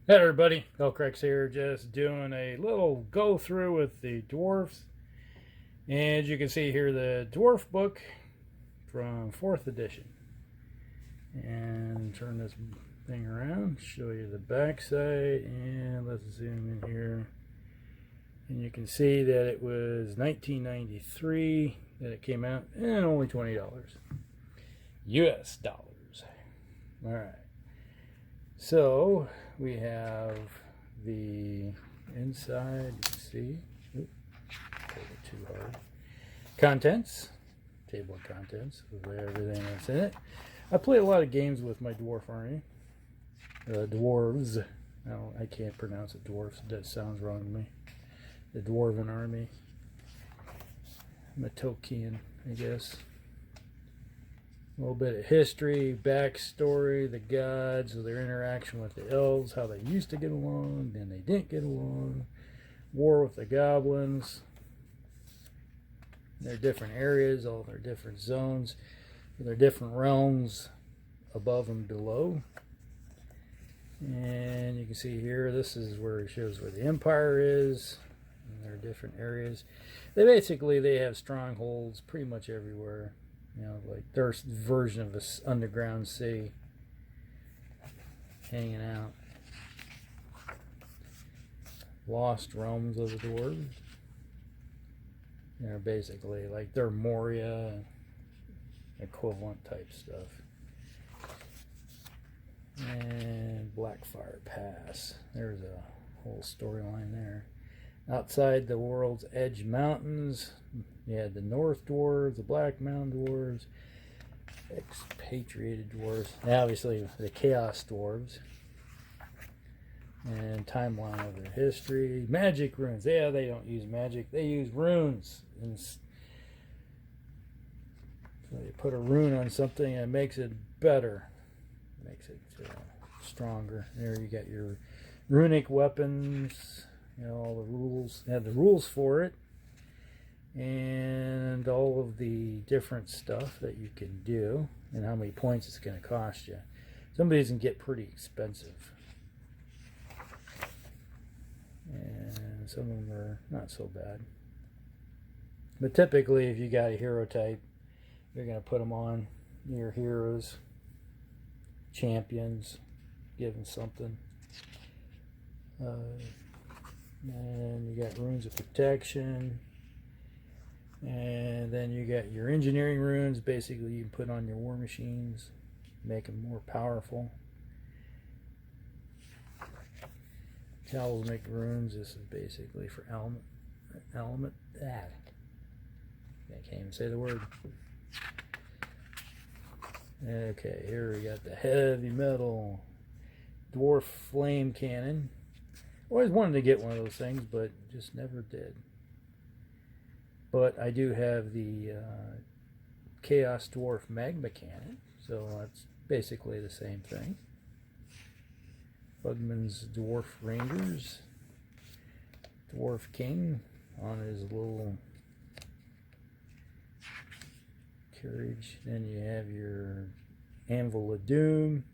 Hey everybody, Hellcrex here, just doing a little go through with the Dwarfs. And as you can see here, the Dwarf book from 4th edition. And turn this thing around, show you the back side, and let's zoom in here. And you can see that it was 1993 that it came out, and only $20 US dollars. Alright, so we have the inside, you can see, pulled it too hard. Contents, table of contents with everything that's in it. I play a lot of games with my dwarf army, dwarves. No, I can't pronounce it dwarfs. That sounds wrong to me. The dwarven army. I'm a Tolkien, I guess. A little bit of history, backstory, the gods, their interaction with the elves, how they used to get along, then they didn't get along, war with the goblins, their different areas, all their different zones, their different realms above and below. And you can see here, this is where it shows where the empire is, and their different areas. They have strongholds pretty much everywhere. You know, like their version of this underground city hanging out. Lost realms of the dwarves. They're basically like their Moria equivalent type stuff. And Blackfire Pass. There's a whole storyline there. Outside the World's Edge Mountains, you had the North Dwarves, the Black Mountain Dwarves, expatriated dwarves, and obviously the Chaos Dwarves, and timeline of their history. Magic runes. Yeah, they don't use magic, they use runes. And so you put a rune on something and it makes it better, makes it stronger. There you got your runic weapons. You know, all the rules, have the rules for it, and all of the different stuff that you can do, and how many points it's going to cost you. Some of these can get pretty expensive, and some of them are not so bad. But typically, if you got a hero type, you're going to put them on your heroes, champions, give them something. And you got runes of protection, and then you got your engineering runes. Basically, you can put on your war machines, make them more powerful. Talismanic runes. This is basically for element. I can't even say the word. Okay, here we got the heavy metal dwarf flame cannon. Always wanted to get one of those things, but just never did. But I do have the Chaos Dwarf Magma Cannon, so that's basically the same thing. Bugman's Dwarf Rangers, Dwarf King on his little carriage. Then you have your Anvil of Doom.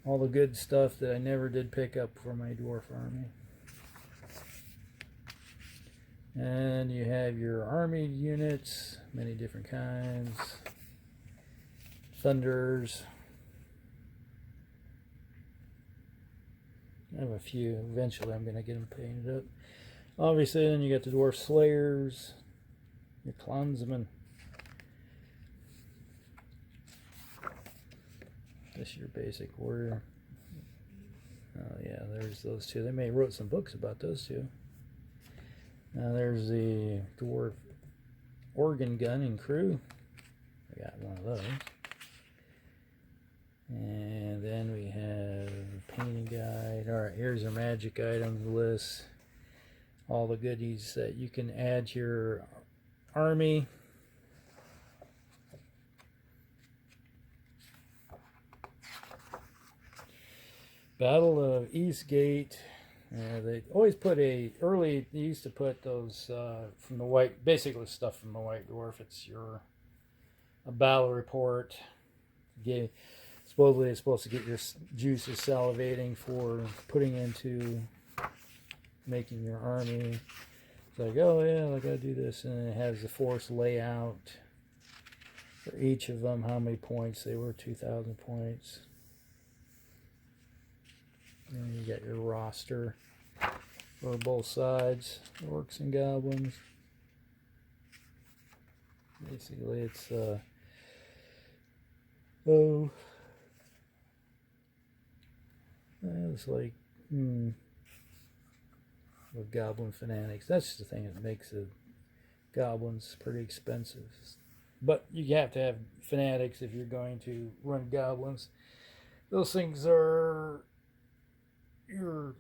All the good stuff that I never did pick up for my dwarf army. And you have your army units, many different kinds. Thunders. I have a few. Eventually I'm going to get them painted up. Obviously then you got the dwarf slayers, your clansmen. This is your basic warrior. Oh yeah, there's those two. They may have wrote some books about those two. Now there's the dwarf organ gun and crew. I got one of those. And then we have painting guide. Alright, here's our magic items list. All the goodies that you can add to your army. Battle of Eastgate. They always put they used to put those from the white, basically stuff from the White Dwarf. It's a battle report. It's supposedly it's supposed to get your juices salivating for putting into making your army. It's like, oh yeah, I gotta do this, and it has the force layout for each of them, how many points they were, 2,000 points. And you got your roster for both sides, orcs and goblins. Basically, it's it's like with goblin fanatics. That's the thing that makes the goblins pretty expensive. But you have to have fanatics if you're going to run goblins. Those things are your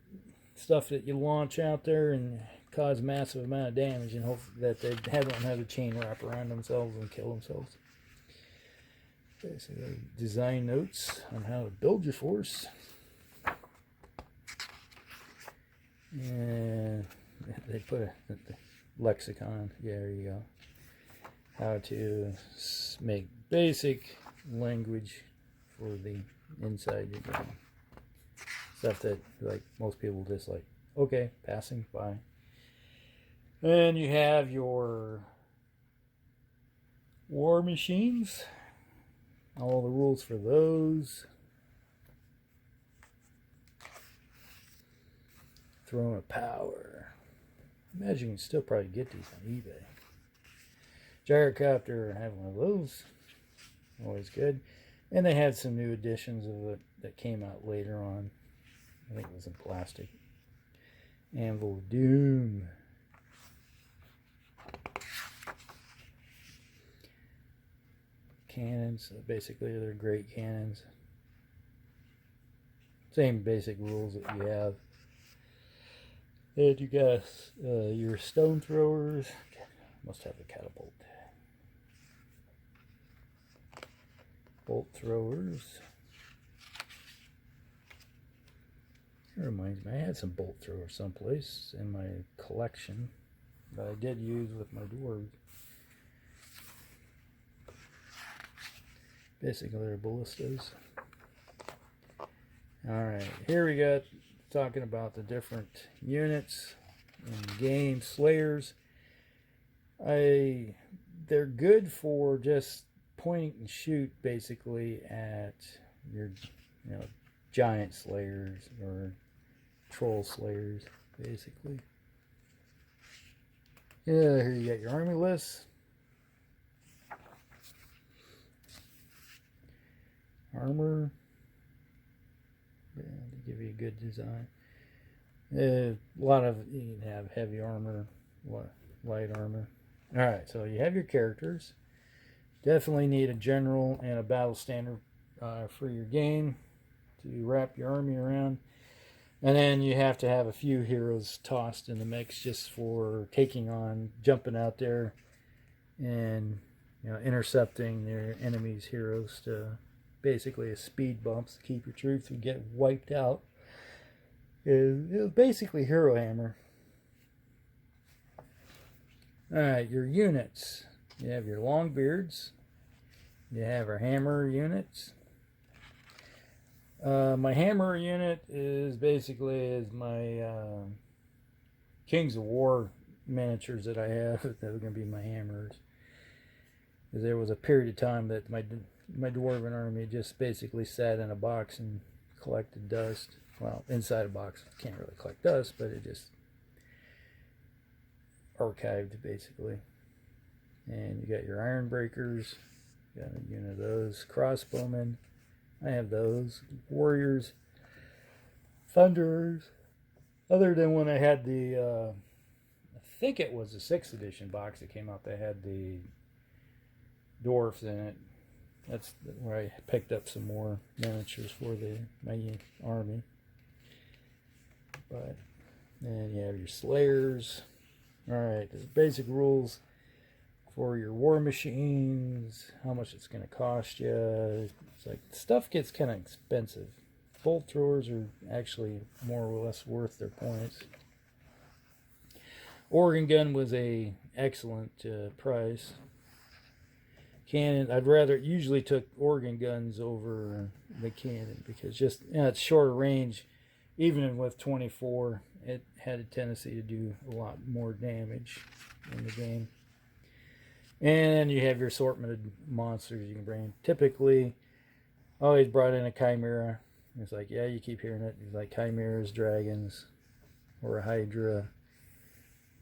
stuff that you launch out there and cause massive amount of damage, and hope that they don't have a chain wrap around themselves and kill themselves. Basically, design notes on how to build your force. And they put a lexicon. Yeah, there you go. How to make basic language for the inside your game. Stuff that like most people just like, okay, passing by. And you have your war machines. All the rules for those. Throne of Power. Imagine you can still probably get these on eBay. Gyrocopter, I have one of those. Always good. And they had some new editions of it that came out later on. I think it was in plastic. Anvil of Doom. Cannons. Basically, they're great cannons. Same basic rules that you have. And you got your stone throwers. Must have a catapult. Bolt throwers. It reminds me, I had some bolt throwers someplace in my collection that I did use with my dwarves. Basically, they're ballistas. Alright, here we got talking about the different units in the game. Slayers. They're good for just point and shoot basically at your giant slayers or troll slayers basically. Yeah, here you got your army list. Armor. Yeah, to give you a good design. A lot of you can have heavy armor, light armor. Alright, so you have your characters. Definitely need a general and a battle standard for your game to wrap your army around. And then you have to have a few heroes tossed in the mix just for taking on, jumping out there and intercepting their enemies' heroes to basically a speed bumps to keep your troops from getting wiped out. It was basically Hero Hammer. Alright, your units. You have your Longbeards. You have our Hammer units. My Hammer unit is basically my Kings of War miniatures that I have that are going to be my hammers. Because there was a period of time that my Dwarven army just basically sat in a box and collected dust. Well, inside a box, can't really collect dust, but it just archived basically. And you got your Iron Breakers, got a unit of those. Crossbowmen, I have those. Warriors, Thunderers. Other than when I had the, I think it was the 6th edition box that came out that had the Dwarfs in it. That's where I picked up some more miniatures for my army. But then you have your Slayers. Alright, the basic rules for your war machines, how much it's going to cost you. It's like stuff gets kind of expensive. Bolt throwers are actually more or less worth their points. Organ gun was a excellent price. cannon. I'd rather usually took organ guns over the cannon because just it's shorter range. Even with 24, it had a tendency to do a lot more damage in the game. And you have your assortment of monsters you can bring. Typically, I always brought in a chimera. It's like, yeah, you keep hearing it. It's like chimeras, dragons, or a hydra.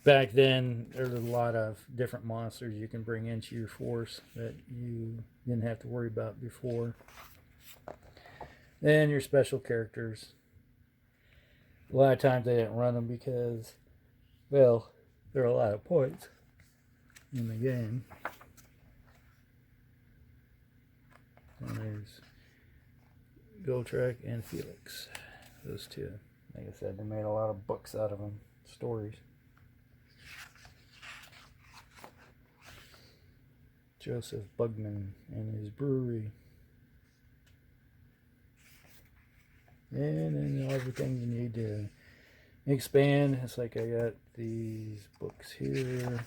Back then, there was a lot of different monsters you can bring into your force that you didn't have to worry about before. Then your special characters. A lot of times they didn't run them because, well, there are a lot of points in the game. And there's Gotrek and Felix. Those two. Like I said, they made a lot of books out of them. Stories. Joseph Bugman and his brewery. And then everything you need to expand. It's like I got these books here.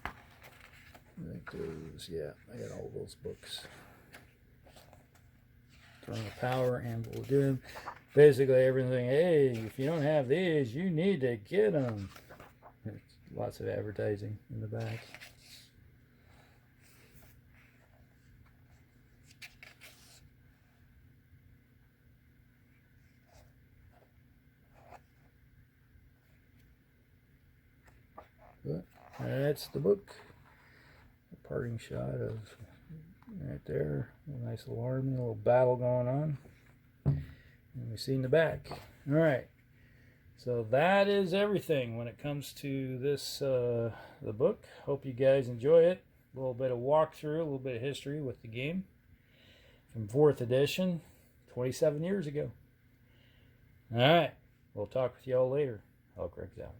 I think those, yeah, I got all those books. Throne of Power, Anvil of Doom. Basically everything, hey, if you don't have these, you need to get them. There's lots of advertising in the back. But that's the book. A parting shot of right there. A nice little army, a little battle going on. And we see in the back. All right. So that is everything when it comes to this, the book. Hope you guys enjoy it. A little bit of walkthrough, a little bit of history with the game. From 4th edition, 27 years ago. All right. We'll talk with y'all later. Hellcraig's out.